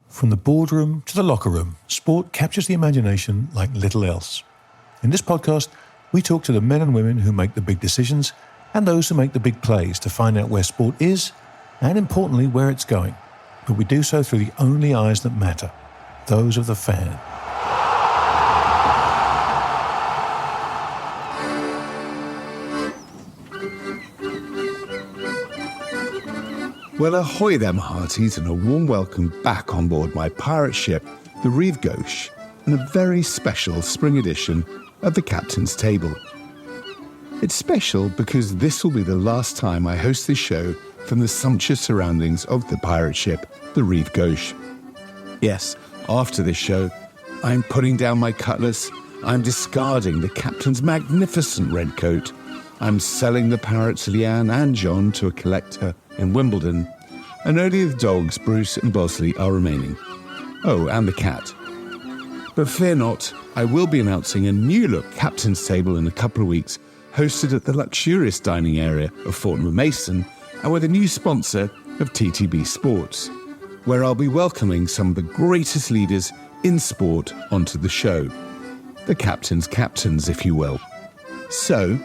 From the boardroom to the locker room, sport captures the imagination like little else. In this podcast, we talk to the men and women who make the big decisions and those who make the big plays to find out where sport is and, importantly, where it's going. But we do so through the only eyes that matter, those of the fan. Well, ahoy them hearties, and a warm welcome back on board my pirate ship, the Rive Gauche, and a very special spring edition of the Captain's Table. It's special because this will be the last time I host this show from the sumptuous surroundings of the pirate ship, the Rive Gauche. Yes, after this show, I'm putting down my cutlass, I'm discarding the Captain's magnificent red coat, I'm selling the parrots Leanne and John to a collector in Wimbledon, and only the dogs Bruce and Bosley are remaining. Oh, and the cat. But fear not, I will be announcing a new look Captain's Table in a couple of weeks, hosted at the luxurious dining area of Fortnum & Mason, and with a new sponsor of TTB Sports, where I'll be welcoming some of the greatest leaders in sport onto the show. The captain's captains, if you will. So,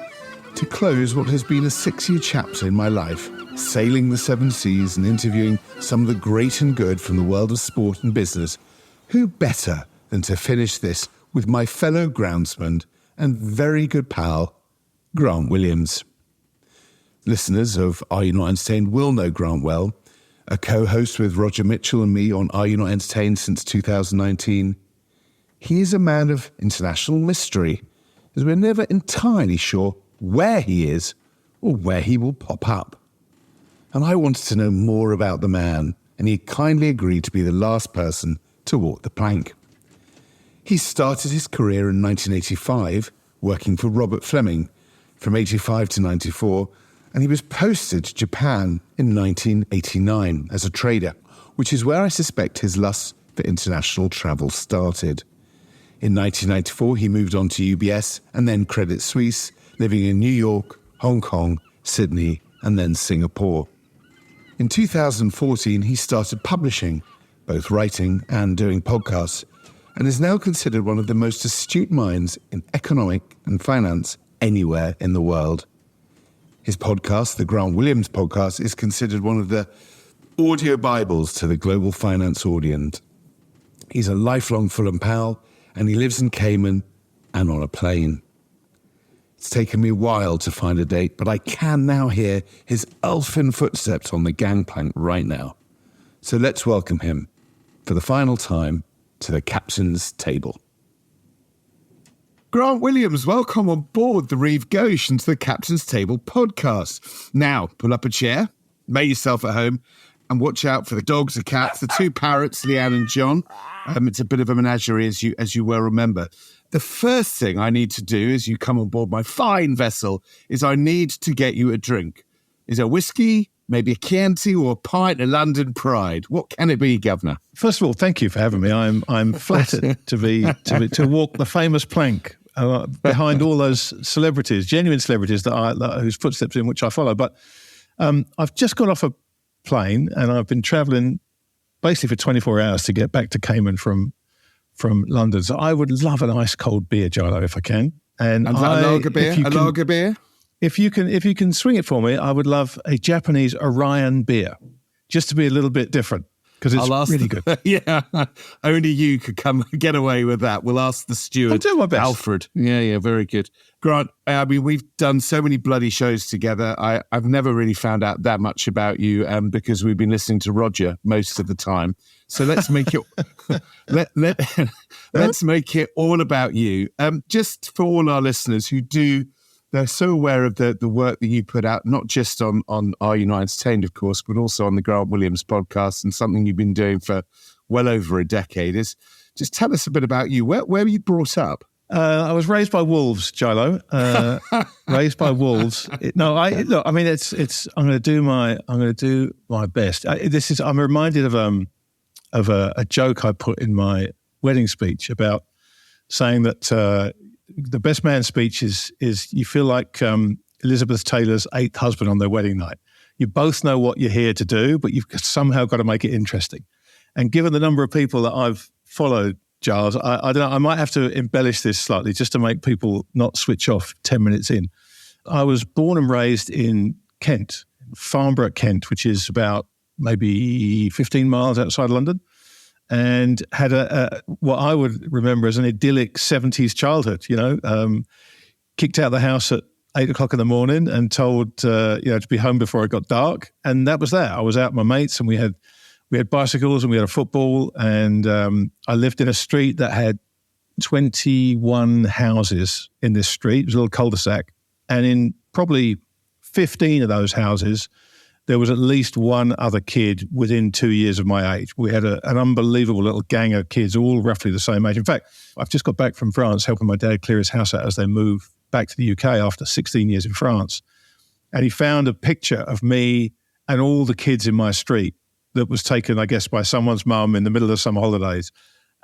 to close what has been a 6-year chapter in my life, sailing the 7 seas and interviewing some of the great and good from the world of sport and business, who better than to finish this with my fellow groundsman and very good pal, Grant Williams. Listeners of Are You Not Entertained will know Grant well, a co-host with Roger Mitchell and me on Are You Not Entertained since 2019. He is a man of international mystery, as we're never entirely sure where he is or where he will pop up. And I wanted to know more about the man, and he kindly agreed to be the last person to walk the plank. He started his career in 1985, working for Robert Fleming, from 85 to 94, and he was posted to Japan in 1989 as a trader, which is where I suspect his lust for international travel started. In 1994, he moved on to UBS and then Credit Suisse, living in New York, Hong Kong, Sydney, and then Singapore. In 2014, he started publishing, both writing and doing podcasts, and is now considered one of the most astute minds in economic and finance anywhere in the world. His podcast, the Grant Williams Podcast, is considered one of the audio Bibles to the global finance audience. He's a lifelong Fulham pal, and he lives in Cayman and on a plane. It's taken me a while to find a date, but I can now hear his elfin footsteps on the gangplank right now. So let's welcome him, for the final time, to the Captain's Table. Grant Williams, welcome on board the Rive Gauche and to the Captain's Table podcast. Now, pull up a chair, make yourself at home, and watch out for the dogs, the cats, the 2 parrots, Leanne and John. It's a bit of a menagerie, as you well remember. The first thing I need to do as you come on board my fine vessel is I need to get you a drink. Is it whiskey, maybe a Chianti, or a pint of London Pride? What can it be, Governor? First of all, thank you for having me. I'm flattered to walk the famous plank behind all those celebrities, genuine celebrities whose footsteps in which I follow. But I've just got off a plane and I've been travelling basically for 24 hours to get back to Cayman from London. So I would love an ice cold beer, Gilo, if I can. And a lager beer? If you can swing it for me, I would love a Japanese Orion beer, just to be a little bit different, because it's really good. Yeah, only you could come get away with that. We'll ask the steward. I'll do my best. Alfred. Yeah, very good. Grant, I mean, we've done so many bloody shows together. I've never really found out that much about you because we've been listening to Roger most of the time. So let's make it let's make it all about you. Just for all our listeners they're so aware of the work that you put out, not just on Are You Not Entertained, of course, but also on the Grant Williams podcast, and something you've been doing for well over a decade. Is just tell us a bit about you. Where were you brought up? I was raised by wolves, Gilo. Raised by wolves. I'm going to do my best. I'm reminded of a joke I put in my wedding speech about saying that the best man speech is you feel like Elizabeth Taylor's 8th husband on their wedding night. You both know what you're here to do, but you've somehow got to make it interesting. And given the number of people that I've followed, Giles, I don't know, I might have to embellish this slightly just to make people not switch off 10 minutes in. I was born and raised in Kent, Farnborough, Kent, which is about maybe 15 miles outside London, and had what I would remember as an idyllic 70s childhood, kicked out of the house at 8 o'clock in the morning and told, to be home before it got dark. And that was that. I was out with my mates, and we had bicycles and we had a football, and I lived in a street that had 21 houses in this street. It was a little cul-de-sac. And in probably 15 of those houses, there was at least one other kid within 2 years of my age. We had an unbelievable little gang of kids, all roughly the same age. In fact, I've just got back from France helping my dad clear his house out as they move back to the UK after 16 years in France. And he found a picture of me and all the kids in my street that was taken, I guess, by someone's mum in the middle of some holidays.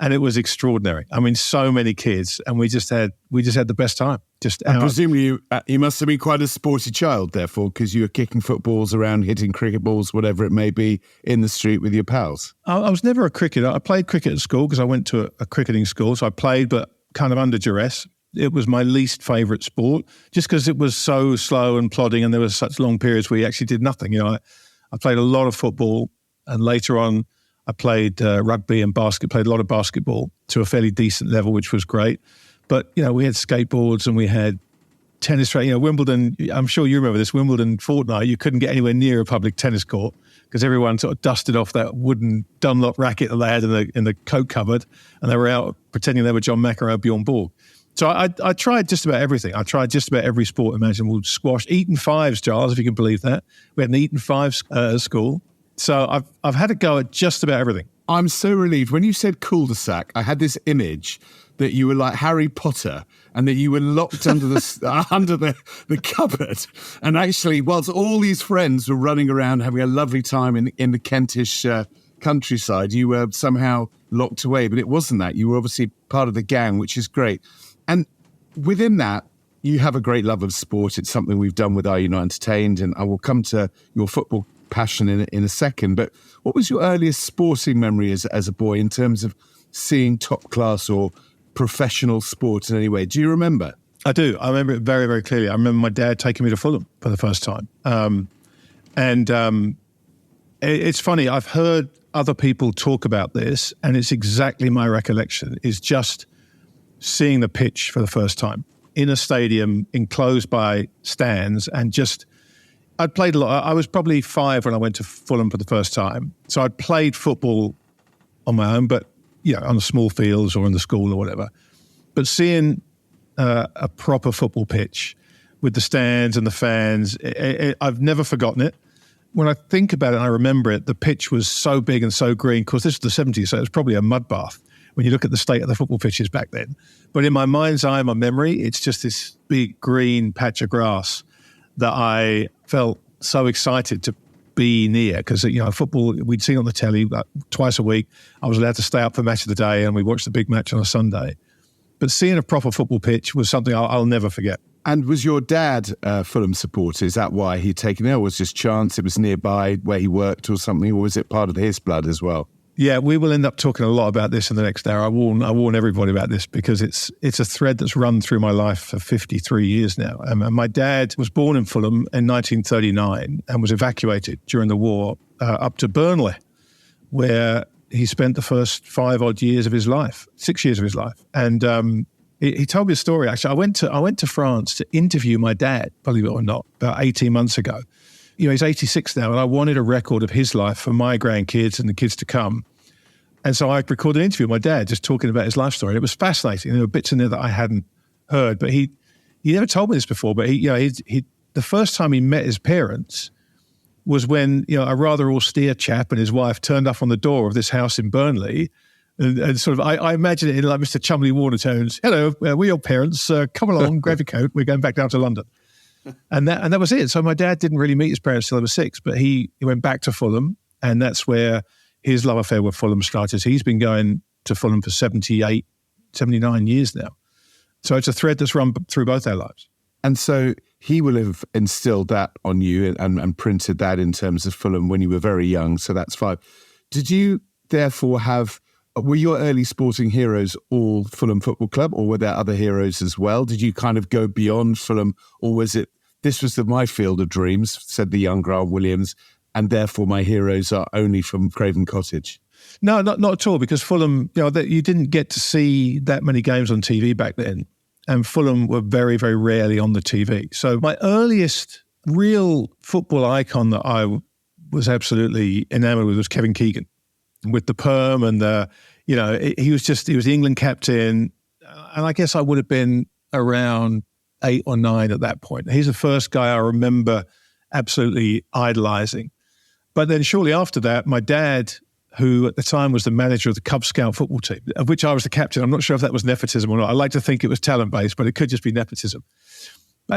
And it was extraordinary. I mean, so many kids, and we just had the best time. And presumably you must have been quite a sporty child, therefore, because you were kicking footballs around, hitting cricket balls, whatever it may be, in the street with your pals. I was never a cricketer. I played cricket at school because I went to a cricketing school. So I played, but kind of under duress. It was my least favourite sport, just because it was so slow and plodding, and there were such long periods where you actually did nothing. I played a lot of football, and later on, I played rugby and played a lot of basketball to a fairly decent level, which was great. But, we had skateboards and we had tennis. Wimbledon, I'm sure you remember this, Wimbledon fortnight, you couldn't get anywhere near a public tennis court because everyone sort of dusted off that wooden Dunlop racket that they had in the coat cupboard, and they were out pretending they were John McEnroe or Bjorn Borg. So I tried just about everything. I tried just about every sport imaginable. Squash, Eton Fives, Giles, if you can believe that. We had an Eton Fives at school. So I've had a go at just about everything. I'm so relieved. When you said cul-de-sac, I had this image that you were like Harry Potter and that you were locked under the cupboard. And actually, whilst all these friends were running around having a lovely time in the Kentish countryside, you were somehow locked away. But it wasn't that. You were obviously part of the gang, which is great. And within that, you have a great love of sport. It's something we've done with Are You Not Entertained? And I will come to your football passion in a second, but what was your earliest sporting memory as a boy in terms of seeing top class or professional sport in any way? Do you remember? I do. I remember it very, very clearly. I remember my dad taking me to Fulham for the first time. It's funny, I've heard other people talk about this, and it's exactly my recollection, is just seeing the pitch for the first time in a stadium enclosed by stands, and just I'd played a lot. I was probably 5 when I went to Fulham for the first time. So I'd played football on my own, but, on the small fields or in the school or whatever. But seeing a proper football pitch with the stands and the fans, I've never forgotten it. When I think about it and I remember it, the pitch was so big and so green. Of course, this was the 70s, so it was probably a mud bath when you look at the state of the football pitches back then. But in my mind's eye, my memory, it's just this big green patch of grass that I felt so excited to be near, because football we'd seen on the telly twice a week. I was allowed to stay up for match of the day, and we watched the big match on a Sunday. But seeing a proper football pitch was something I'll never forget. And was your dad a Fulham supporter? Is that why he'd taken it? Or was it just chance it was nearby where he worked or something? Or was it part of his blood as well? Yeah, we will end up talking a lot about this in the next hour. I warn everybody about this because it's a thread that's run through my life for 53 years now. And my dad was born in Fulham in 1939 and was evacuated during the war up to Burnley, where he spent the first 5 odd years of his life, 6 years of his life. And he told me a story. Actually, I went to France to interview my dad, believe it or not, about 18 months ago. He's 86 now, and I wanted a record of his life for my grandkids and the kids to come. And so I recorded an interview with my dad just talking about his life story. And it was fascinating. There were bits in there that I hadn't heard, but he never told me this before. But the first time he met his parents was when a rather austere chap and his wife turned up on the door of this house in Burnley, and sort of I imagine it in like Mr. Chumley Warner tones. Hello, we're your parents. Come along, grab your coat. We're going back down to London. And that was it. So my dad didn't really meet his parents till he was 6, but he went back to Fulham, and that's where his love affair with Fulham started. So he's been going to Fulham for 78, 79 years now. So it's a thread that's run through both our lives. And so he will have instilled that on you and printed that in terms of Fulham when you were very young. So that's 5. Did you therefore were your early sporting heroes all Fulham Football Club, or were there other heroes as well? Did you kind of go beyond Fulham, or was it, this was my field of dreams, said the young Grant Williams, and therefore my heroes are only from Craven Cottage? No, not at all, because Fulham, you didn't get to see that many games on TV back then, and Fulham were very, very rarely on the TV. So my earliest real football icon that I was absolutely enamored with was Kevin Keegan, with the perm and he was the England captain, and I guess I would have been around 8 or 9 at that point. He's the first guy I remember absolutely idolising. But then shortly after that, my dad, who at the time was the manager of the Cub Scout football team, of which I was the captain. I'm not sure if that was nepotism or not. I like to think it was talent-based, but it could just be nepotism.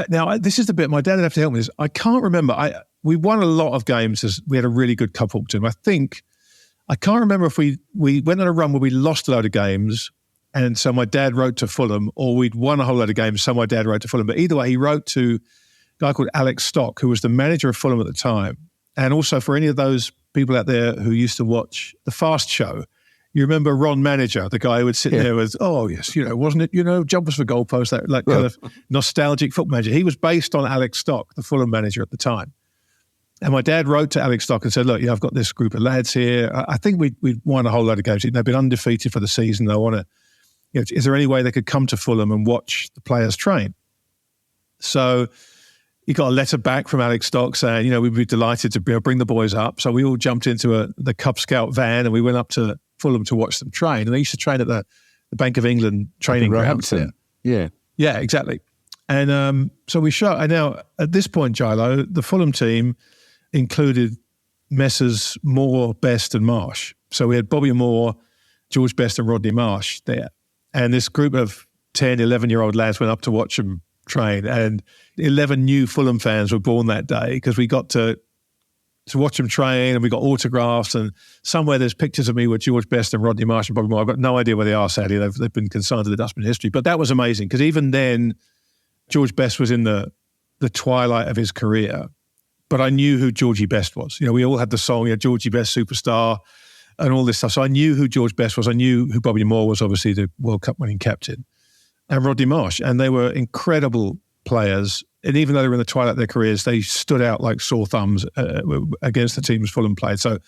Now, this is the bit my dad would have to help me with this. I can't remember. We won a lot of games as we had a really good Cub football team. I can't remember if we went on a run where we lost a load of games and so my dad wrote to Fulham, or we'd won a whole load of games, so my dad wrote to Fulham. But either way, he wrote to a guy called Alex Stock, who was the manager of Fulham at the time. And also for any of those people out there who used to watch The Fast Show, you remember Ron Manager, the guy who would sit there with, oh, yes, wasn't it, jumpers for goalposts, that kind of nostalgic football manager. He was based on Alex Stock, the Fulham manager at the time. And my dad wrote to Alex Stock and said, look, I've got this group of lads here. I think we'd won a whole load of games. They've been undefeated for the season. They want to, is there any way they could come to Fulham and watch the players train? So he got a letter back from Alex Stock saying, we'd be delighted to bring the boys up. So we all jumped into the Cub Scout van and we went up to Fulham to watch them train. And they used to train at the Bank of England training grounds there. Yeah. Yeah, exactly. And so we show. And now at this point, Gilo, the Fulham team included Messrs Moore, Best and Marsh. So we had Bobby Moore, George Best and Rodney Marsh there. And this group of 10, 11-year-old lads went up to watch them train. And 11 new Fulham fans were born that day because we got to watch them train and we got autographs. And somewhere there's pictures of me with George Best and Rodney Marsh and Bobby Moore. I've got no idea where they are, sadly. They've been consigned to the dustbin history. But that was amazing because even then, George Best was in the twilight of his career. But I knew who Georgie Best was. We all had the song, Georgie Best Superstar and all this stuff. So I knew who George Best was. I knew who Bobby Moore was, obviously the World Cup winning captain, and Rodney Marsh. And they were incredible players. And even though they were in the twilight of their careers, they stood out like sore thumbs against the teams Fulham played. So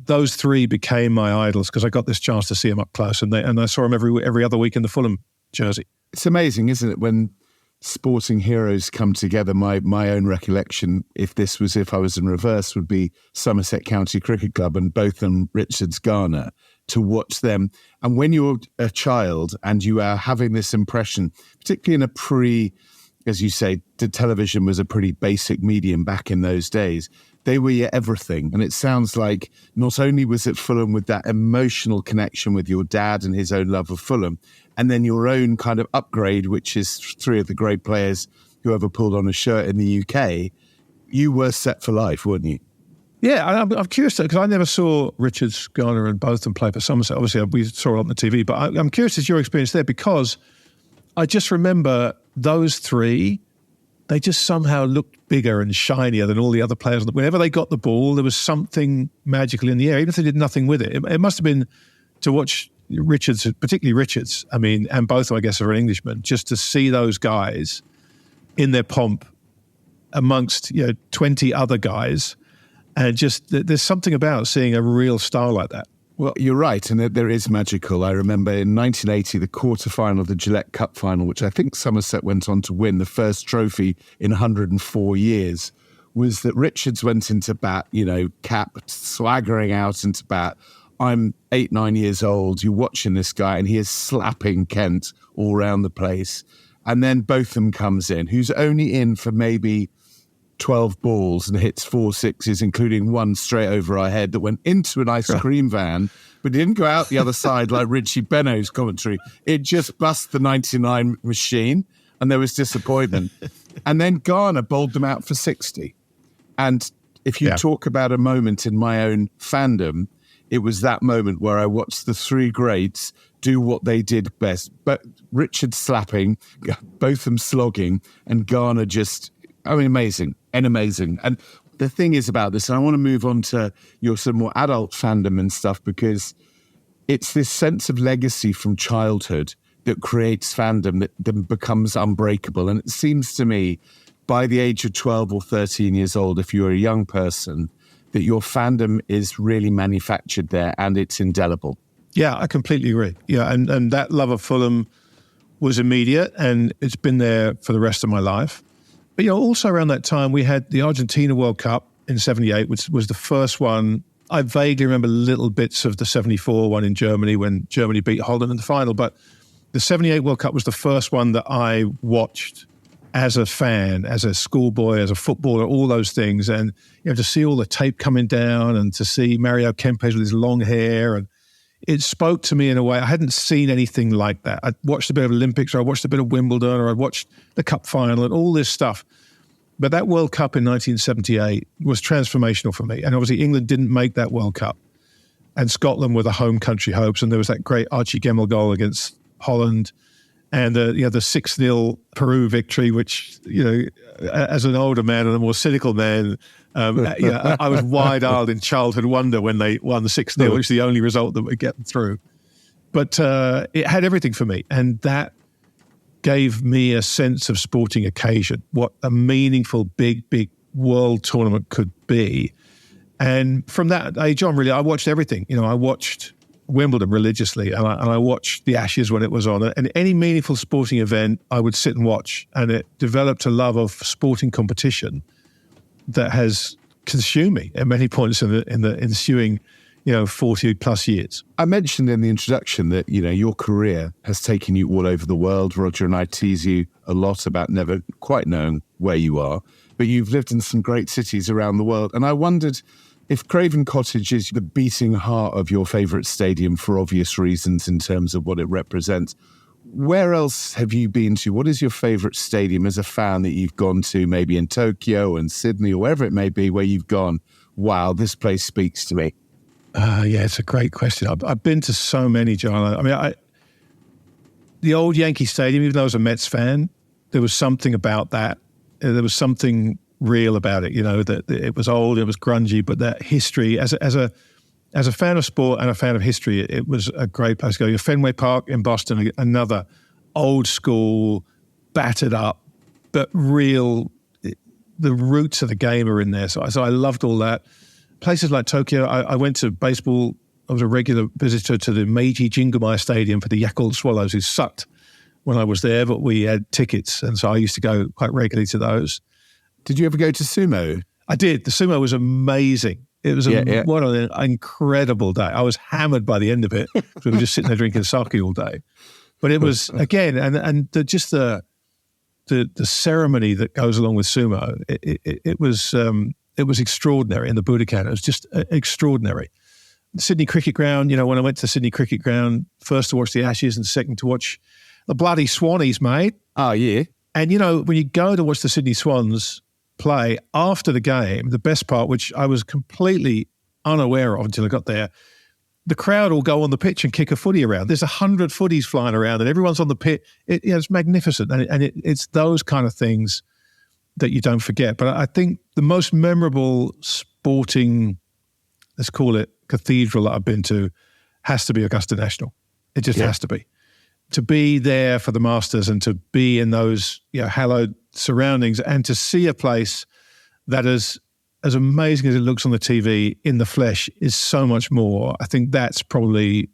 those three became my idols because I got this chance to see them up close. And I saw them every other week in the Fulham jersey. It's amazing, isn't it, when sporting heroes come together. My own recollection, if I was in reverse, would be Somerset County Cricket Club and Botham Richards Garner, to watch them. And when you're a child and you are having this impression, particularly in as you say, the television was a pretty basic medium back in those days. They were your everything. And it sounds like not only was it Fulham with that emotional connection with your dad and his own love of Fulham, and then your own kind of upgrade, which is 3 of the great players who ever pulled on a shirt in the UK, you were set for life, weren't you? Yeah, I'm curious because I never saw Richards, Garner and Botham play for Somerset. Obviously, we saw it on the TV, but I'm curious as your experience there because I just remember those 3, they just somehow looked bigger and shinier than all the other players. Whenever they got the ball, there was something magical in the air, even if they did nothing with it. It must have been to watch Richards, particularly Richards, and Botham, I guess, are an Englishman, just to see those guys in their pomp amongst 20 other guys. And just there's something about seeing a real star like that. Well, you're right, and there is magical. I remember in 1980, the quarter-final of the Gillette Cup final, which I think Somerset went on to win, the first trophy in 104 years, was that Richards went into bat, cap swaggering out into bat. I'm 8, 9 years old, you're watching this guy, and he is slapping Kent all around the place. And then Botham comes in, who's only in for maybe 12 balls and hits 4 sixes, including one straight over our head that went into an ice cream van, but it didn't go out the other side like Richie Benno's commentary. It just bust the 99 machine, and there was disappointment. And then Garner bowled them out for 60. And if you talk about a moment in my own fandom, it was that moment where I watched the 3 greats do what they did best. But Richard slapping, Botham slogging, and Garner just... amazing. And The thing is about this, and I want to move on to your sort of more adult fandom and stuff, because it's this sense of legacy from childhood that creates fandom that then becomes unbreakable. And it seems to me, by the age of 12 or 13 years old, if you're a young person, that your fandom is really manufactured there and it's indelible. Yeah, I completely agree. Yeah, and that love of Fulham was immediate, and it's been there for the rest of my life. But, also around that time, we had the Argentina World Cup in 78, which was the first one. I vaguely remember little bits of the 74 one in Germany when Germany beat Holland in the final. But the 78 World Cup was the first one that I watched as a fan, as a schoolboy, as a footballer, all those things. And, to see all the tape coming down and to see Mario Kempes with his long hair, and it spoke to me in a way I hadn't seen anything like that. I watched a bit of Olympics, or I watched a bit of Wimbledon, or I watched the Cup final and all this stuff. But that World Cup in 1978 was transformational for me. And obviously England didn't make that World Cup. And Scotland were the home country hopes. And there was that great Archie Gemmill goal against Holland. And the 6-0 Peru victory, which, as an older man and a more cynical man, I was wide-eyed in childhood wonder when they won the 6-0, which is the only result that would get them through. But it had everything for me. And that gave me a sense of sporting occasion, what a meaningful, big world tournament could be. And from that age on, really, I watched everything. I watched Wimbledon religiously, and I watched the Ashes when it was on. And any meaningful sporting event, I would sit and watch. And it developed a love of sporting competition that has consumed me at many points in the ensuing 40 plus years. I mentioned in the introduction that, your career has taken you all over the world. Roger and I tease you a lot about never quite knowing where you are, but you've lived in some great cities around the world. And I wondered if Craven Cottage is the beating heart of your favourite stadium for obvious reasons in terms of what it represents, where else have you been to? What is your favourite stadium as a fan that you've gone to, maybe in Tokyo and Sydney or wherever it may be, where you've gone, wow, this place speaks to me? Yeah, it's a great question. I've been to so many, John. I mean, the old Yankee Stadium, even though I was a Mets fan, there was something about that. There was something real about it, that it was old, it was grungy, but that history, as a fan of sport and a fan of history, it was a great place to go. Fenway Park in Boston, another old school, battered up, but real. The roots of the game are in there. So I loved all that. Places like Tokyo, I went to baseball. I was a regular visitor to the Meiji Jingumae Stadium for the Yakult Swallows, who sucked when I was there, but we had tickets. And so I used to go quite regularly to those. Did you ever go to sumo? I did. The sumo was amazing. It was what an incredible day. I was hammered by the end of it. We were just sitting there drinking sake all day. But it was, again, and just the ceremony that goes along with sumo, it was extraordinary in the Budokan. It was just extraordinary. Sydney Cricket Ground, when I went to Sydney Cricket Ground, first to watch the Ashes and second to watch the bloody Swannies, mate. Oh, yeah. And, when you go to watch the Sydney Swans play after the game, the best part, which I was completely unaware of until I got there, the crowd will go on the pitch and kick a footy around. There's 100 footies flying around and everyone's on the pitch. It's magnificent. And it's those kind of things that you don't forget. But I think the most memorable sporting, let's call it, cathedral that I've been to has to be Augusta National. It just has to be. To be there for the Masters and to be in those hallowed surroundings and to see a place that is as amazing as it looks on the TV in the flesh is so much more. I think that's probably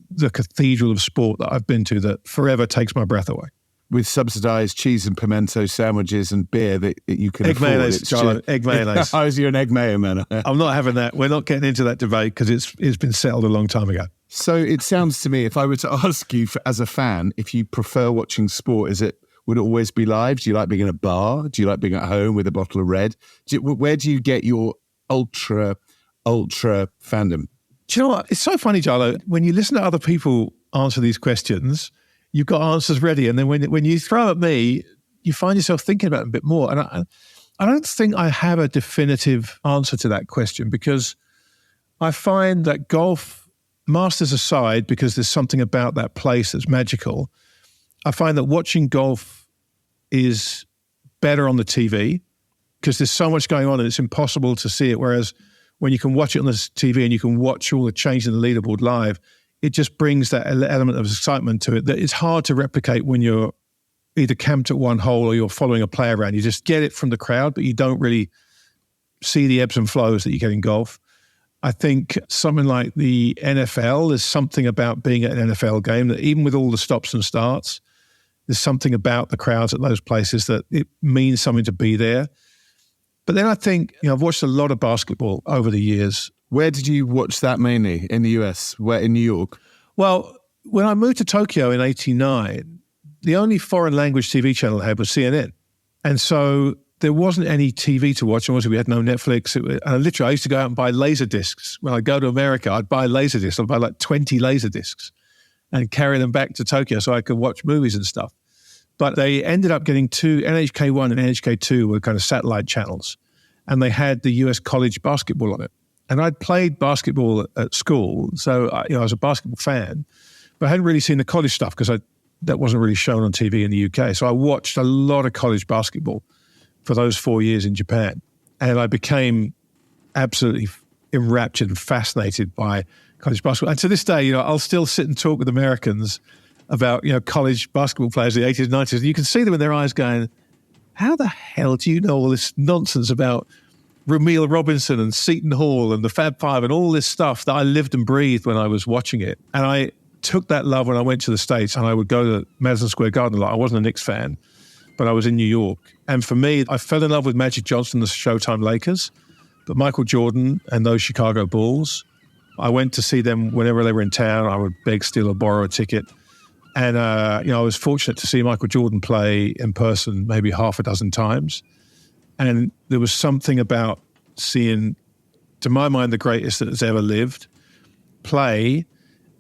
the cathedral of sport that I've been to that forever takes my breath away. With subsidised cheese and pimento sandwiches and beer that you can egg afford. Mayonnaise, Charlo, egg mayonnaise. Oh, you're an egg mayo man. I'm not having that. We're not getting into that debate because it's been settled a long time ago. So it sounds to me, if I were to ask you as a fan, if you prefer watching sport, would it always be live? Do you like being in a bar? Do you like being at home with a bottle of red? Where do you get your ultra fandom? Do you know what? It's so funny, Jarlo. When you listen to other people answer these questions, you've got answers ready. And then when you throw at me, you find yourself thinking about it a bit more. And I don't think I have a definitive answer to that question because I find that golf, Masters aside, because there's something about that place that's magical, I find that watching golf is better on the TV because there's so much going on and it's impossible to see it. Whereas when you can watch it on the TV and you can watch all the change in the leaderboard live, it just brings that element of excitement to it that it's hard to replicate when you're either camped at one hole or you're following a player around. You just get it from the crowd, but you don't really see the ebbs and flows that you get in golf. I think something like the NFL, there's something about being at an NFL game that even with all the stops and starts, there's something about the crowds at those places that it means something to be there. But then I think, I've watched a lot of basketball over the years. Where did you watch that mainly? In the US? Where, in New York? Well, when I moved to Tokyo in 1989, the only foreign language TV channel I had was CNN. And so there wasn't any TV to watch. We had no Netflix. I used to go out and buy laser discs. When I'd go to America, I'd buy laser discs. I'd buy like 20 laser discs and carry them back to Tokyo so I could watch movies and stuff. But they ended up getting two, NHK1 and NHK2 were kind of satellite channels. And they had the US college basketball on it. And I'd played basketball at school. So I was a basketball fan. But I hadn't really seen the college stuff because that wasn't really shown on TV in the UK. So I watched a lot of college basketball for those 4 years in Japan. And I became absolutely enraptured and fascinated by college basketball. And to this day, I'll still sit and talk with Americans about, college basketball players in the 80s and 90s. And you can see them in their eyes going, how the hell do you know all this nonsense about Ramil Robinson and Seton Hall and the Fab Five and all this stuff that I lived and breathed when I was watching it? And I took that love when I went to the States, and I would go to Madison Square Garden a lot. I wasn't a Knicks fan, but I was in New York. And for me, I fell in love with Magic Johnson, the Showtime Lakers, but Michael Jordan and those Chicago Bulls. I went to see them whenever they were in town. I would beg, steal, or borrow a ticket. And, I was fortunate to see Michael Jordan play in person maybe half a dozen times. And there was something about seeing, to my mind, the greatest that has ever lived, play.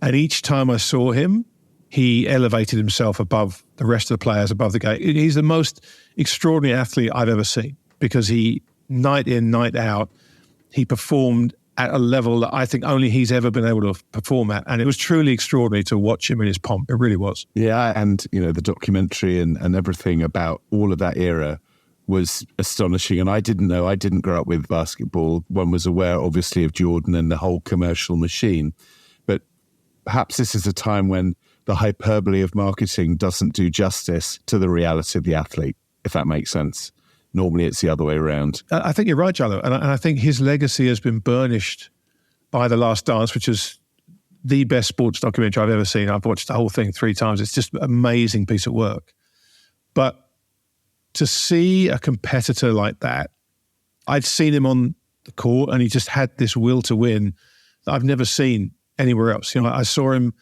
And each time I saw him, he elevated himself above the rest of the players, above the game. He's the most extraordinary athlete I've ever seen because he, night in, night out, he performed at a level that I think only he's ever been able to perform at. And it was truly extraordinary to watch him in his pomp. It really was. Yeah, and, the documentary and everything about all of that era was astonishing. And I didn't grow up with basketball. One was aware, obviously, of Jordan and the whole commercial machine. But perhaps this is a time when the hyperbole of marketing doesn't do justice to the reality of the athlete, if that makes sense. Normally it's the other way around. I think you're right, Jallo. And I think his legacy has been burnished by The Last Dance, which is the best sports documentary I've ever seen. I've watched the whole thing 3 times. It's just an amazing piece of work. But to see a competitor like that, I'd seen him on the court and he just had this will to win that I've never seen anywhere else. I saw him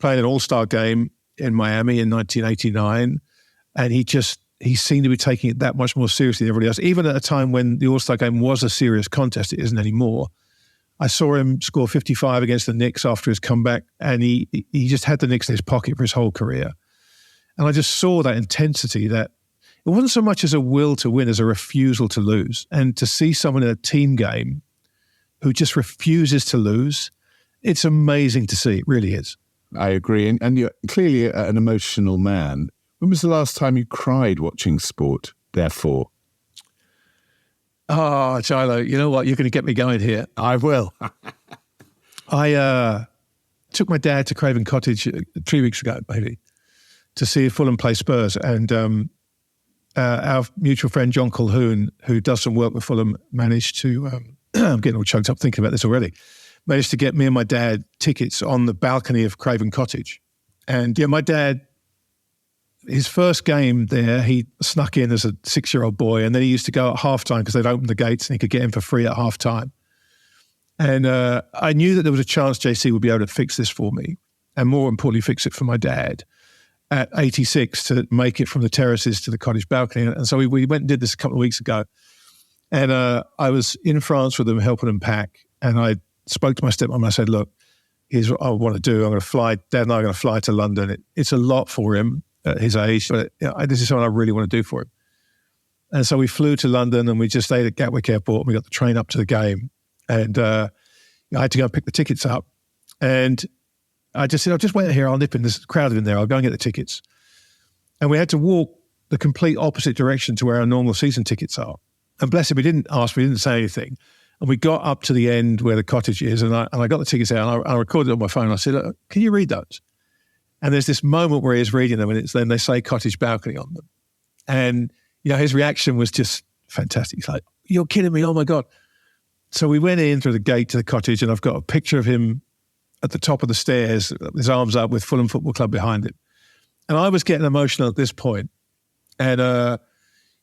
playing an all-star game in Miami in 1989, and he seemed to be taking it that much more seriously than everybody else. Even at a time when the All-Star game was a serious contest, it isn't anymore. I saw him score 55 against the Knicks after his comeback, and he just had the Knicks in his pocket for his whole career. And I just saw that intensity, that it wasn't so much as a will to win as a refusal to lose. And to see someone in a team game who just refuses to lose, it's amazing to see. It really is. I agree. And you're clearly an emotional man. When was the last time you cried watching sport, therefore? Oh, Chilo, you know what? You're going to get me going here. I will. I took my dad to Craven Cottage 3 weeks ago, maybe, to see Fulham play Spurs. And our mutual friend, John Colquhoun, who does some work with Fulham, managed to, I'm getting all choked up thinking about this already, managed to get me and my dad tickets on the balcony of Craven Cottage. And my dad, his first game there, he snuck in as a 6-year-old boy, and then he used to go at halftime because they'd opened the gates and he could get in for free at halftime. And I knew that there was a chance JC would be able to fix this for me, and more importantly, fix it for my dad at 86 to make it from the terraces to the cottage balcony. And so we went and did this a couple of weeks ago. And I was in France with them, helping them pack. And I spoke to my stepmom and I said, look, here's what I want to do. I'm going to fly, Dad and I are going to fly to London. It's a lot for him at his age, but this is something I really want to do for him. And so we flew to London and we just stayed at Gatwick Airport and we got the train up to the game. And I had to go and pick the tickets up. And I just said, I'll just wait here. I'll nip in. There's crowded in there. I'll go and get the tickets. And we had to walk the complete opposite direction to where our normal season tickets are. And bless him, he didn't ask me, he didn't say anything. And we got up to the end where the cottage is, and I got the tickets out, and I recorded it on my phone. I said, can you read those? And there's this moment where he's reading them, and then they say cottage balcony on them. And, his reaction was just fantastic. He's like, you're kidding me, oh my God. So we went in through the gate to the cottage, and I've got a picture of him at the top of the stairs, his arms up with Fulham Football Club behind him. And I was getting emotional at this point. And,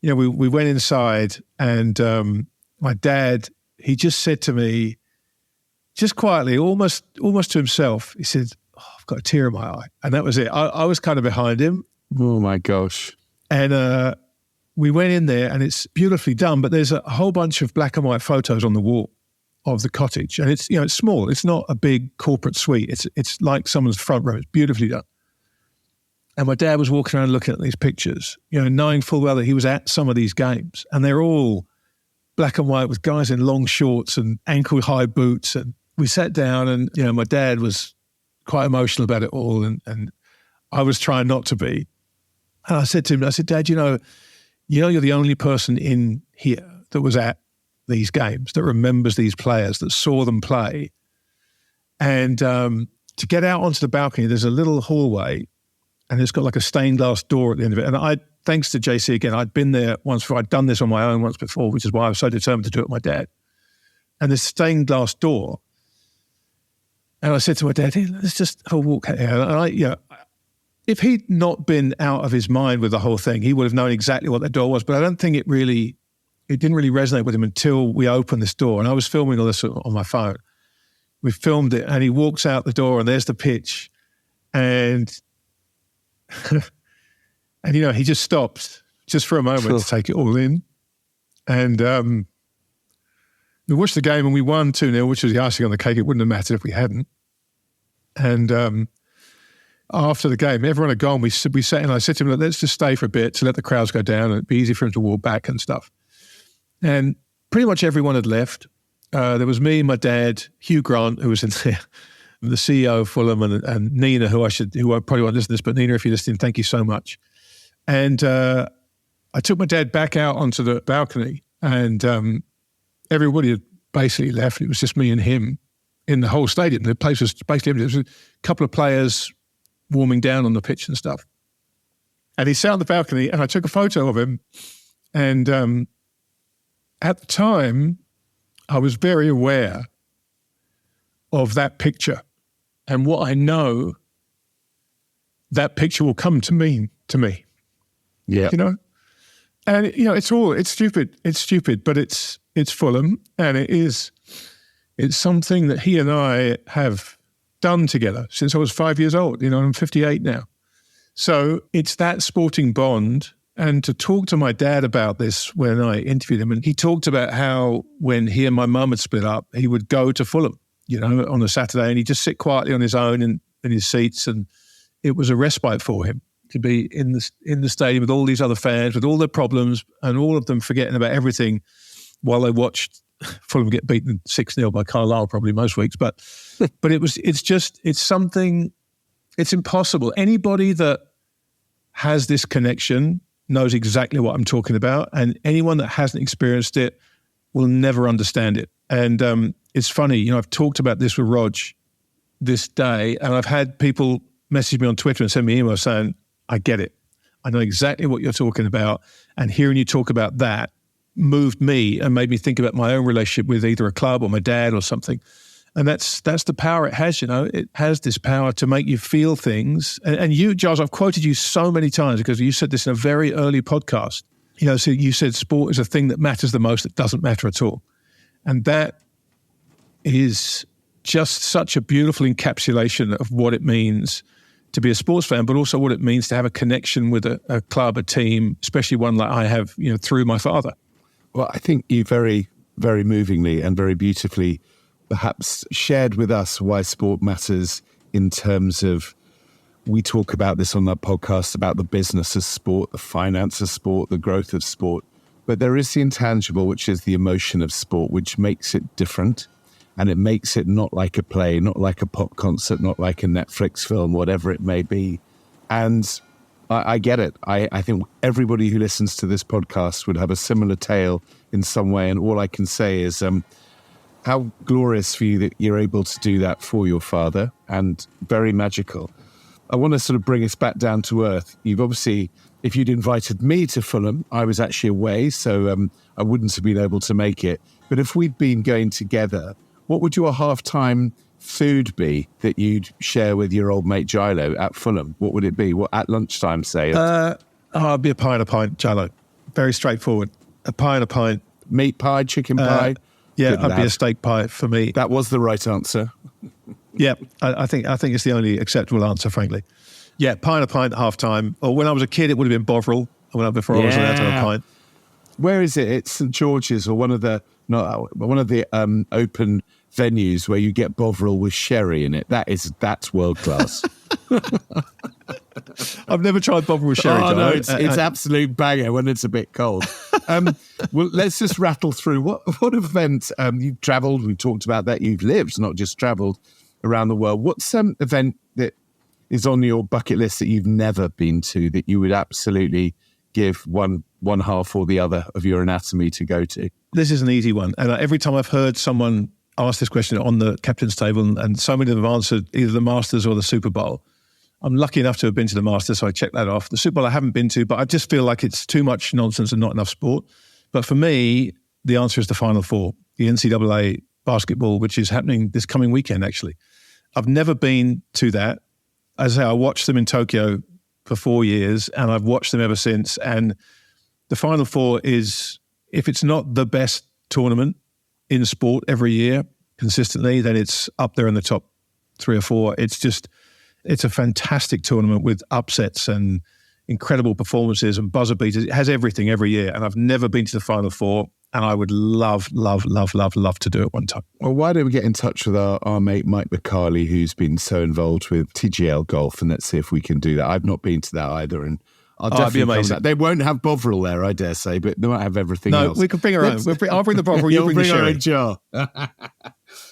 we went inside, and my dad, he just said to me, just quietly, almost to himself, he said, I've got a tear in my eye. And that was it. I was kind of behind him. Oh, my gosh. And we went in there, and it's beautifully done, but there's a whole bunch of black and white photos on the wall of the cottage. And it's, it's small. It's not a big corporate suite. It's like someone's front room. It's beautifully done. And my dad was walking around looking at these pictures, knowing full well that he was at some of these games. And they're all black and white with guys in long shorts and ankle-high boots. And we sat down, and, my dad was quite emotional about it all. And I was trying not to be. And I said to him, Dad, you're the only person in here that was at these games, that remembers these players, that saw them play. And to get out onto the balcony, there's a little hallway, and it's got like a stained glass door at the end of it. And thanks to JC again, I'd been there once before. I'd done this on my own once before, which is why I was so determined to do it with my dad. And this stained glass door. And I said to my dad, hey, let's just have a walk out here. And if he'd not been out of his mind with the whole thing, he would have known exactly what that door was. But I don't think it didn't really resonate with him until we opened this door. And I was filming all this on my phone. We filmed it, and he walks out the door, and there's the pitch. And he just stopped just for a moment to take it all in. And we watched the game, and we won 2-0, which was the icing on the cake. It wouldn't have mattered if we hadn't. And after the game, everyone had gone. We sat in, and I said to him, let's just stay for a bit to let the crowds go down, and it'd be easy for him to walk back and stuff. And pretty much everyone had left. There was me, my dad, Hugh Grant, who was in there, the CEO of Fulham, and Nina, who I probably won't listen to this, but Nina, if you're listening, thank you so much. And I took my dad back out onto the balcony, and everybody had basically left. It was just me and him in the whole stadium. The place was basically empty. There was a couple of players warming down on the pitch and stuff. And he sat on the balcony, and I took a photo of him. And at the time, I was very aware of that picture and what I know that picture will come to mean to me. Yeah. And, it's stupid, but it's Fulham, and it's something that he and I have done together since I was 5 years old. I'm 58 now. So it's that sporting bond. And to talk to my dad about this when I interviewed him, and he talked about how when he and my mum had split up, he would go to Fulham, on a Saturday, and he'd just sit quietly on his own in his seats, and it was a respite for him to be in the stadium with all these other fans, with all their problems, and all of them forgetting about everything while they watched Fulham get beaten 6-0 by Carlisle probably most weeks. But it's something, it's impossible. Anybody that has this connection knows exactly what I'm talking about, and anyone that hasn't experienced it will never understand it. And it's funny, I've talked about this with Rog this day, and I've had people message me on Twitter and send me emails saying, I get it. I know exactly what you're talking about, and hearing you talk about that moved me and made me think about my own relationship with either a club or my dad or something. And that's the power it has, It has this power to make you feel things. And you, Giles, I've quoted you so many times because you said this in a very early podcast. So you said sport is a thing that matters the most, that doesn't matter at all. And that is just such a beautiful encapsulation of what it means to be a sports fan, but also what it means to have a connection with a club, a team, especially one like I have, through my father. Well, I think you very, very movingly and very beautifully perhaps shared with us why sport matters in terms of, we talk about this on that podcast about the business of sport, the finance of sport, the growth of sport. But there is the intangible, which is the emotion of sport, which makes it different. And it makes it not like a play, not like a pop concert, not like a Netflix film, whatever it may be. And I get it. I think everybody who listens to this podcast would have a similar tale in some way. And all I can say is how glorious for you that you're able to do that for your father, and very magical. I want to sort of bring us back down to earth. You've obviously, if you'd invited me to Fulham, I was actually away, so I wouldn't have been able to make it. But if we'd been going together, what would your half-time food be that you'd share with your old mate Gilo at Fulham? What would it be? What at lunchtime, say? It'd be a pie and a pint, Gilo. Very straightforward. A pie and a pint. Meat pie, chicken pie? Yeah, it'd be a steak pie for me. That was the right answer. Yeah, I think it's the only acceptable answer, frankly. Yeah, pie and a pint at half-time. Or when I was a kid, it would have been Bovril. Before I was allowed to have a pint. Where is it? It's St George's, or one of the open venues where you get Bovril with sherry in it. That's world class. I've never tried Bovril with sherry. Oh, no, it's absolute banger when it's a bit cold. Well, let's just rattle through. What event you've travelled? We talked about that. You've lived, not just travelled around the world. What's some event that is on your bucket list that you've never been to that you would absolutely give one half or the other of your anatomy to go to? This is an easy one. And every time I've heard someone ask this question on the captain's table, and so many of them have answered either the Masters or the Super Bowl. I'm lucky enough to have been to the Masters, so I checked that off. The Super Bowl I haven't been to, but I just feel like it's too much nonsense and not enough sport. But for me, the answer is the Final Four, the NCAA basketball, which is happening this coming weekend, actually. I've never been to that. As I say, I watched them in Tokyo for 4 years, and I've watched them ever since. And the Final Four is, if it's not the best tournament in sport every year consistently, then it's up there in the top 3 or 4. It's a fantastic tournament with upsets and incredible performances and buzzer beaters. It has everything every year. And I've never been to the Final Four, and I would love to do it one time. Well, why don't we get in touch with our mate Mike McCarley, who's been so involved with TGL Golf, and let's see if we can do that. I've not been to that either, and I'll definitely be amazing. That. They won't have Bovril there, I dare say, but they might have everything else. No, we can bring our own. I'll bring the Bovril, you bring the sherry. Our own jar.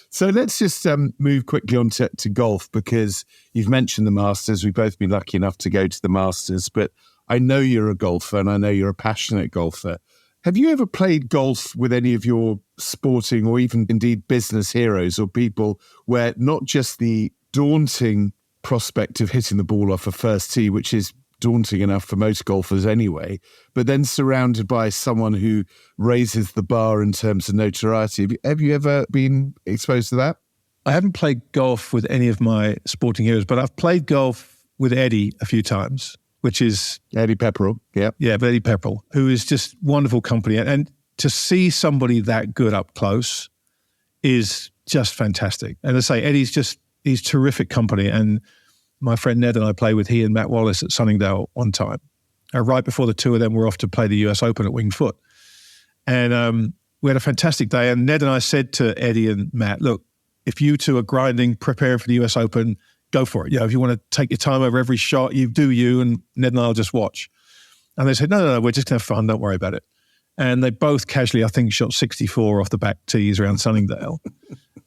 So let's just move quickly on to golf, because you've mentioned the Masters. We've both been lucky enough to go to the Masters, but I know you're a golfer, and I know you're a passionate golfer. Have you ever played golf with any of your sporting or even indeed business heroes, or people where not just the daunting prospect of hitting the ball off a first tee, which is daunting enough for most golfers anyway, but then surrounded by someone who raises the bar in terms of notoriety? Have you ever been exposed to that? I haven't played golf with any of my sporting heroes, but I've played golf with Eddie a few times, which is Eddie Pepperell. Yeah, but Eddie Pepperell, who is just wonderful company. And to see somebody that good up close is just fantastic. And as I say, he's terrific company. And my friend Ned and I played with he and Matt Wallace at Sunningdale one time. Right before the two of them were off to play the US Open at Winged Foot. And we had a fantastic day. And Ned and I said to Eddie and Matt, look, if you two are grinding, preparing for the US Open, go for it. If you want to take your time over every shot, you do you, and Ned and I will just watch. And they said, no, we're just going to have fun. Don't worry about it. And they both casually, I think, shot 64 off the back tees around Sunningdale.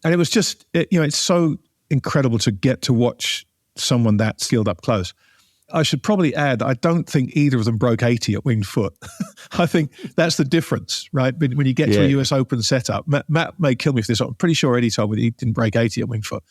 And it was just, it's so incredible to get to watch someone that skilled up close. I should probably add, I don't think either of them broke 80 at Winged Foot. I think that's the difference, right? When you get to a US Open setup, Matt may kill me for this. I'm pretty sure Eddie told me he didn't break 80 at Winged Foot,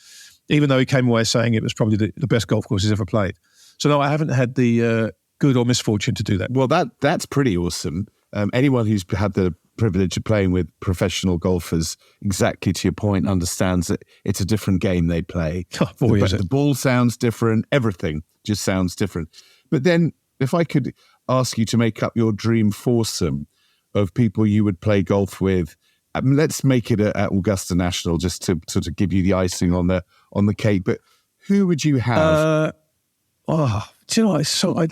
even though he came away saying it was probably the best golf course he's ever played. So no, I haven't had the good or misfortune to do that. Well, that's pretty awesome. Anyone who's had the privilege of playing with professional golfers, exactly to your point, understands that it's a different game they play. Oh, boy, the ball sounds different. Everything just sounds different. But then if I could ask you to make up your dream foursome of people you would play golf with, let's make it at Augusta National, just to sort of give you the icing on the cake. But who would you have? Do you know what? So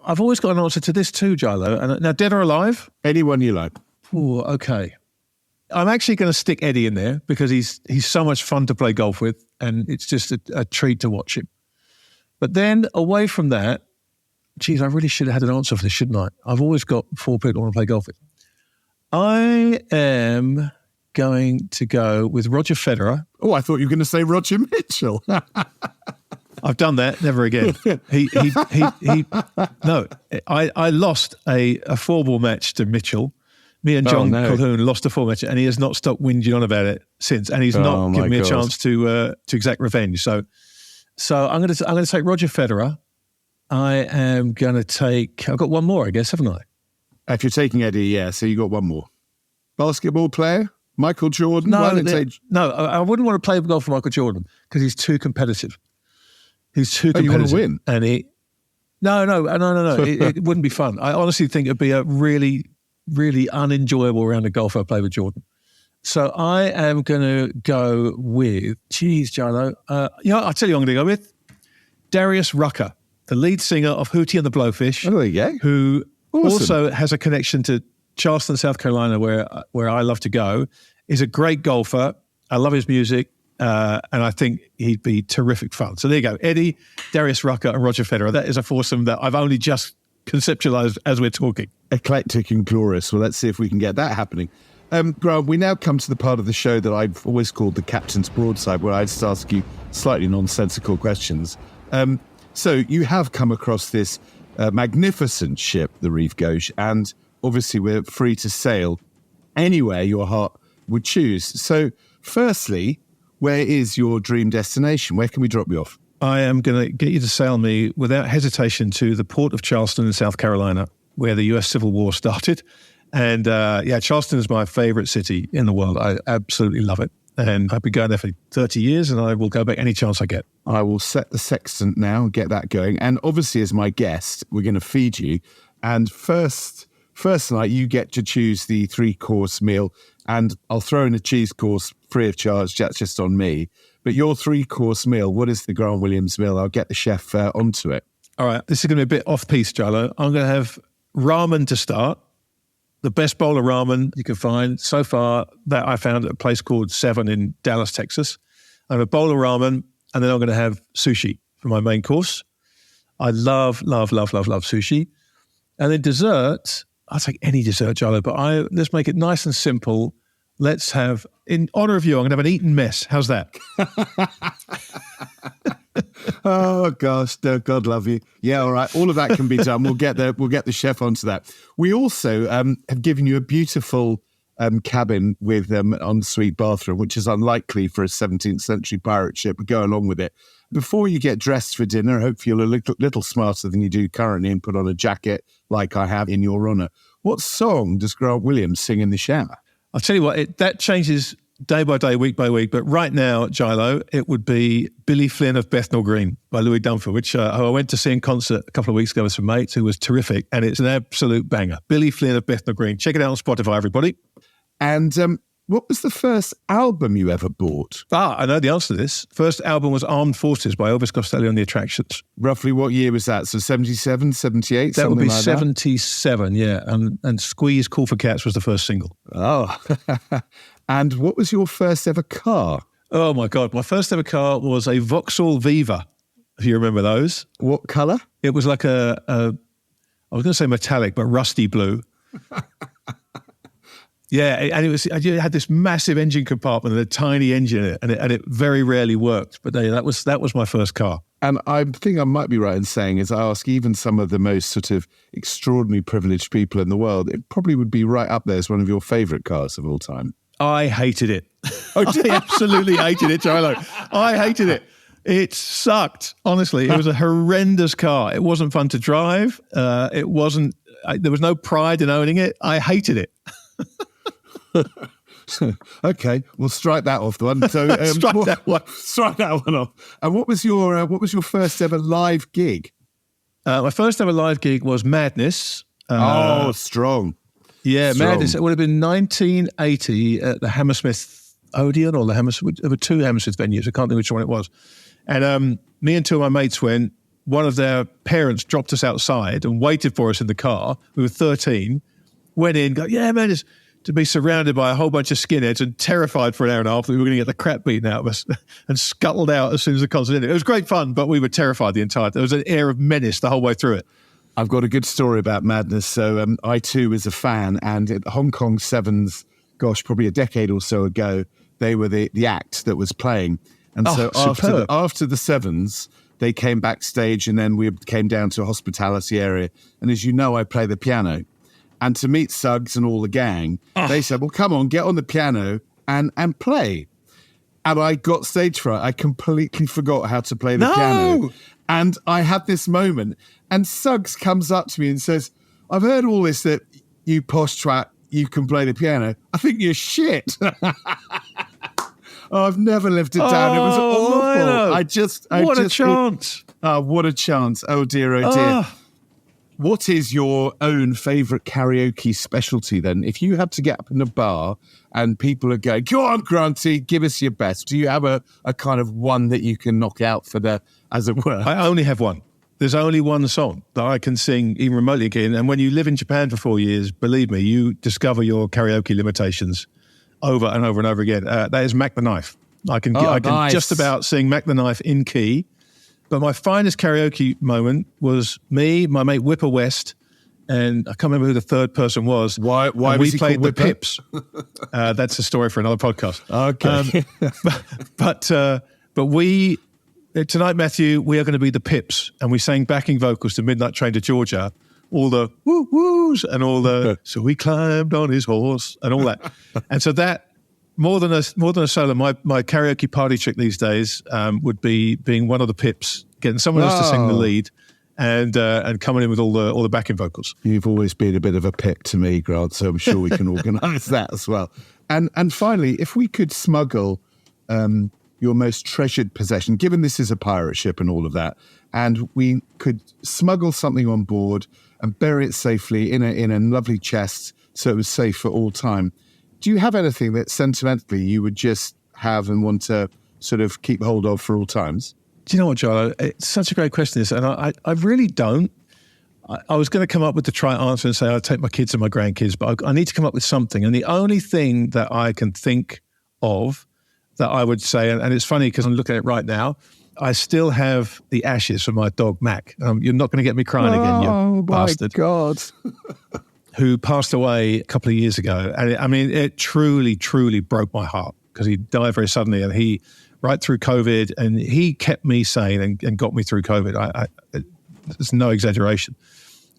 I've always got an answer to this too, Gilo. And now, dead or alive? Anyone you like. Oh, okay. I'm actually going to stick Eddie in there because he's so much fun to play golf with, and it's just a treat to watch him. But then away from that, geez, I really should have had an answer for this, shouldn't I? I've always got four people I want to play golf with. I am going to go with Roger Federer. Oh, I thought you were going to say Roger Mitchell. I've done that. Never again. No, I lost a 4-ball match to Mitchell Me and John Colquhoun lost a 4 match, and he has not stopped whinging on about it since. And he's not given me a chance to exact revenge. So I'm going to take Roger Federer. I am going to take. I've got one more, I guess, haven't I? If you're taking Eddie, yeah. So you got one more. Basketball player, Michael Jordan. No, I wouldn't want to play golf for Michael Jordan because he's too competitive. He's too competitive. You want to win? And no. It wouldn't be fun. I honestly think it'd be a really, really unenjoyable round of golf if I play with Jordan. So I am going to go with, Jarlo. I'll tell you who I'm going to go with. Darius Rucker, the lead singer of Hootie and the Blowfish. Oh, there you go. Who also has a connection to Charleston, South Carolina, where I love to go. He's a great golfer. I love his music. And I think he'd be terrific fun. So there you go. Eddie, Darius Rucker and Roger Federer. That is a foursome that I've only just conceptualized as we're talking. Eclectic and glorious. Well, let's see if we can get that happening. Grant, we now come to the part of the show that I've always called the Captain's Broadside, where I just ask you slightly nonsensical questions. So you have come across this magnificent ship, the Rive Gauche, and obviously we're free to sail anywhere your heart would choose. So firstly, where is your dream destination? Where can we drop you off? I am going to get you to sail me without hesitation to the port of Charleston in South Carolina, where the US Civil War started. And Charleston is my favorite city in the world. I absolutely love it. And I've been going there for 30 years and I will go back any chance I get. I will set the sextant now and get that going. And obviously, as my guest, we're going to feed you. And first night, you get to choose the 3-course meal. And I'll throw in a cheese course free of charge. That's just on me. But your 3-course meal, what is the Grant Williams meal? I'll get the chef onto it. All right. This is going to be a bit off-piece, Jarlo. I'm going to have ramen to start. The best bowl of ramen you can find so far that I found at a place called Seven in Dallas, Texas. I have a bowl of ramen, and then I'm going to have sushi for my main course. I love sushi. And then dessert, I'll take any dessert, Jarlo, but let's make it nice and simple. Let's have, in honor of you, I'm going to have an Eton mess. How's that? Oh gosh, God love you. Yeah, all right. All of that can be done. We'll get the chef onto that. We also have given you a beautiful cabin with ensuite bathroom, which is unlikely for a 17th century pirate ship, but go along with it. Before you get dressed for dinner, I hope you're a little smarter than you do currently and put on a jacket like I have in your honour. What song does Grant Williams sing in the shower? I'll tell you what, that changes day by day, week by week. But right now, Jarlo, it would be Billy Flynn of Bethnal Green by Louis Dunford, which who I went to see in concert a couple of weeks ago with some mates who was terrific. And it's an absolute banger. Billy Flynn of Bethnal Green. Check it out on Spotify, everybody. And what was the first album you ever bought? I know the answer to this. First album was Armed Forces by Elvis Costello and the Attractions. Roughly what year was that? So 77, 78? That would be like 77, yeah. And Squeeze Call for Cats was the first single. Oh. And what was your first ever car? Oh, my God. My first ever car was a Vauxhall Viva, if you remember those. What colour? It was like I was going to say metallic, but rusty blue. Yeah, and it had this massive engine compartment and a tiny engine in it, and it very rarely worked. But that was my first car. And I think I might be right in saying, as I ask even some of the most sort of extraordinarily privileged people in the world, it probably would be right up there as one of your favourite cars of all time. I hated it. I absolutely hated it, Jarlo. I hated it. It sucked, honestly. It was a horrendous car. It wasn't fun to drive. It wasn't. There was no pride in owning it. I hated it. Okay, we'll strike that off the one. So strike that one off. And what was your first ever live gig? My first ever live gig was Madness. Strong. Yeah, strong. Madness. It would have been 1980 at the Hammersmith Odeon or the Hammersmith. There were two Hammersmith venues. I can't think which one it was. And me and two of my mates went. One of their parents dropped us outside and waited for us in the car. We were 13. Went in, go, yeah, man, it's to be surrounded by a whole bunch of skinheads and terrified for an hour and a half that we were going to get the crap beaten out of us and scuttled out as soon as the concert ended. It was great fun, but we were terrified the entire time. There was an air of menace the whole way through it. I've got a good story about Madness. So I too was a fan, and at Hong Kong Sevens, probably a decade or so ago, they were the act that was playing. And so after the Sevens, they came backstage and then we came down to a hospitality area. And as you know, I play the piano. and to meet Suggs and all the gang, they said, well, come on, get on the piano and play. And I got stage fright. I completely forgot how to play the piano. And I had this moment, and Suggs comes up to me and says, I've heard all this that you posh twat, you can play the piano. I think you're shit. I've never lived it down. It was awful. What a chance. What a chance. Oh, dear. What is your own favourite karaoke specialty then? If you had to get up in a bar and people are going, go on, Granty, give us your best. Do you have a kind of one that you can knock out for the, as it were? I only have one. There's only one song that I can sing even remotely again. And when you live in Japan for 4 years, believe me, you discover your karaoke limitations over and over and over again. That is Mac the Knife. I can just about sing Mac the Knife in key. But my finest karaoke moment was me, my mate Whipper West, and I can't remember who the third person was. Why we played the Whipper? Pips. That's a story for another podcast. Okay. But we... Tonight, Matthew, we are going to be the Pips, and we sang backing vocals to Midnight Train to Georgia, all the woo-woos and all the, so we climbed on his horse and all that. And so that, more than a solo, my karaoke party trick these days would be being one of the Pips, getting someone else to sing the lead and coming in with all the backing vocals. You've always been a bit of a Pip to me, Grant, so I'm sure we can organise that as well. And finally, if we could smuggle... your most treasured possession, given this is a pirate ship and all of that, and we could smuggle something on board and bury it safely in a lovely chest so it was safe for all time. Do you have anything that sentimentally you would just have and want to sort of keep hold of for all times? Do you know what, Joel? It's such a great question, this, and I really don't. I was going to come up with the trite answer and say I'd take my kids and my grandkids, but I need to come up with something. And the only thing that I can think of that I would say, and it's funny because I'm looking at it right now, I still have the ashes from my dog, Mac. You're not going to get me crying again, you bastard. Oh, my God. Who passed away a couple of years ago. And it truly, truly broke my heart because he died very suddenly, and he, right through COVID, and he kept me sane and got me through COVID. There's no exaggeration.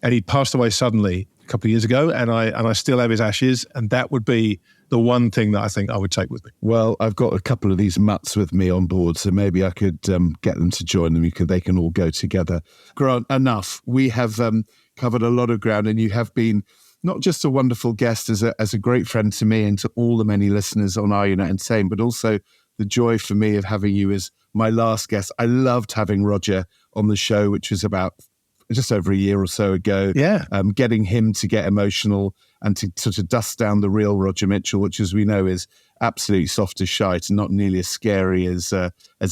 And he passed away suddenly a couple of years ago, and I still have his ashes, and that would be the one thing that I think I would take with me. Well, I've got a couple of these mutts with me on board, so maybe I could get them to join them. They can all go together. Grant, enough. We have covered a lot of ground, and you have been not just a wonderful guest as a great friend to me and to all the many listeners on AYNE Entertainment, but also the joy for me of having you as my last guest. I loved having Roger on the show, which was about just over a year or so ago. Yeah. Getting him to get emotional and to sort of dust down the real Roger Mitchell, which, as we know, is absolutely soft as shite and not nearly as scary as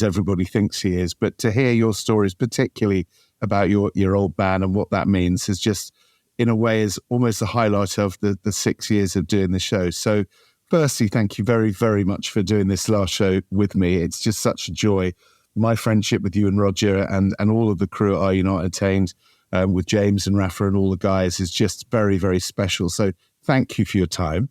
everybody thinks he is. But to hear your stories, particularly about your old band and what that means, is just, in a way, is almost the highlight of the 6 years of doing the show. So firstly, thank you very, very much for doing this last show with me. It's just such a joy. My friendship with you and Roger and all of the crew at AYNE Entertainment, with James and Rafa and all the guys, is just very, very special. So thank you for your time.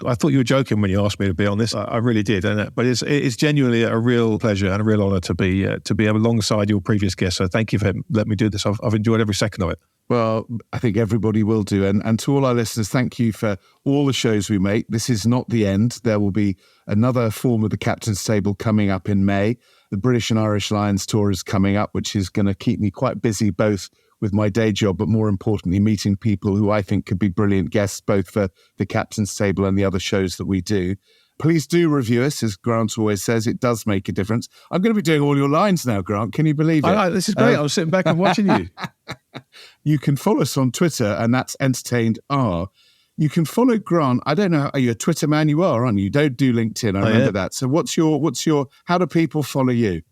I thought you were joking when you asked me to be on this. I really did, but it's genuinely a real pleasure and a real honour to be alongside your previous guest. So thank you for letting me do this. I've enjoyed every second of it. Well, I think everybody will do. And to all our listeners, thank you for all the shows we make. This is not the end. There will be another form of the Captain's Table coming up in May. The British and Irish Lions tour is coming up, which is going to keep me quite busy, both with my day job, but more importantly, meeting people who I think could be brilliant guests, both for the Captain's Table and the other shows that we do. Please do review us, as Grant always says. It does make a difference. I'm going to be doing all your lines now, Grant. Can you believe it? This is great. I was sitting back and watching you. You can follow us on Twitter, and that's EntertainedR. You can follow Grant. I don't know. Are you a Twitter man? You are, aren't you? You don't do LinkedIn. I remember that. So what's your? How do people follow you?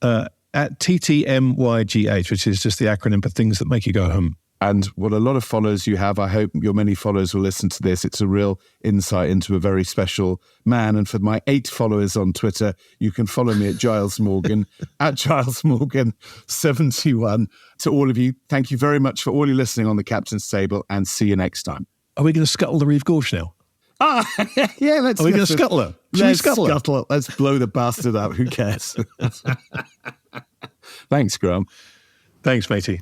At TTMYGH, which is just the acronym for things that make you go hum. And what a lot of followers you have, I hope your many followers will listen to this. It's a real insight into a very special man. And for my 8 followers on Twitter, you can follow me at Giles Morgan, at Giles Morgan 71. To all of you, thank you very much for all your listening on the Captain's Table, and see you next time. Are we going to scuttle the Rive Gauche now? Yeah, let's. Are we going to scuttle her? Let's scuttle it. Let's blow the bastard up. Who cares? Thanks, Graham. Thanks, matey.